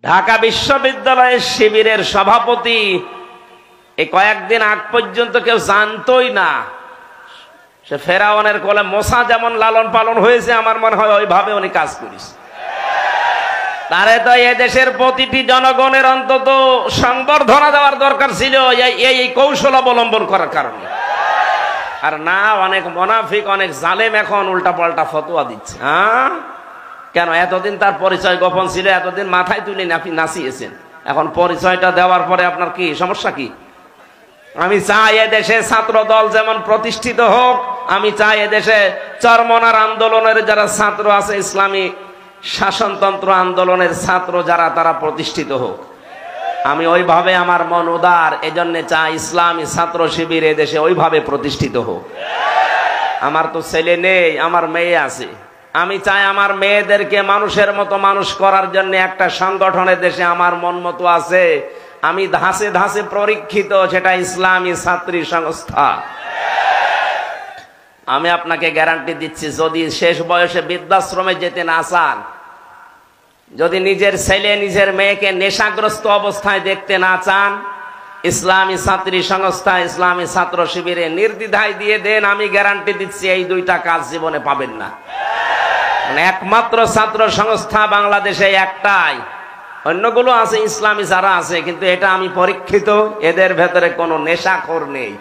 ঢাকা বিশ্ববিদ্যালয়ের শিবিরের সভাপতি এই কয়েকদিন আগ পর্যন্ত কেউ জানতোই না সে ফেরাউনের কোলে মোসা যেমন লালন পালন হয়েছে, আমার মনে হয় ওইভাবে উনি কাজ করিস। তারে তো এদেশের প্রতিটি জনগণের অন্তত সংবর্ধনা দেওয়ার দরকার ছিল এই কৌশল অবলম্বন করার কারণে। আর না, অনেক মুনাফিক, অনেক জালেম এখন উল্টা পাল্টা ফতোয়া দিচ্ছে। কেন? এতদিন তার পরিচয় গোপন ছিল, এতদিন মাথায় তুলে নাচিয়েছেন, এখন পরিচয়টা দেওয়ার পরে আপনার কি সমস্যা? কি আমি চাই এদেশে ছাত্র দল যেমন প্রতিষ্ঠিত হোক, আমি চাই এদেশে চরমনার আন্দোলনের যারা ছাত্র আছে, ইসলামী শাসনতন্ত্র আন্দোলনের ছাত্র যারা, তারা প্রতিষ্ঠিত হোক। আমি ওইভাবে, আমার মন উদার, এজন্য চাই ইসলামী ছাত্র শিবির এদেশে ওইভাবে প্রতিষ্ঠিত হোক। আমার তো ছেলে নেই, আমার মেয়ে আছে। আমি চাই আমার মেয়েদেরকে মানুষের মতো মানুষ করার জন্য একটা সংগঠনের দেশে আমার মন মতো আছে, আমি ধাঁচে ধাঁচে পরীক্ষিত, সেটা ইসলামী ছাত্রী সংস্থা। আমি আপনাকে গ্যারান্টি দিচ্ছি, যদি শেষ বয়সে বৃদ্ধাশ্রমে যেতে না চান, যদি নিজের ছেলে নিজের মেয়েকে নেশাগ্রস্ত অবস্থায় দেখতে না চান, ইসলামী ছাত্রী সংস্থা, ইসলামী ছাত্র শিবিরে নির্দ্বিধায় দিয়ে দেন, আমি গ্যারান্টি দিচ্ছি এই দুইটা কাজ জীবনে পাবেন না। একমাত্র ছাত্র সংস্থা বাংলাদেশে একটাই, অন্যগুলো আছে ইসলামী যারা আছে, কিন্তু এটা আমি পরীক্ষিত, এদের ভেতরে কোনো নেশাখোর নেই।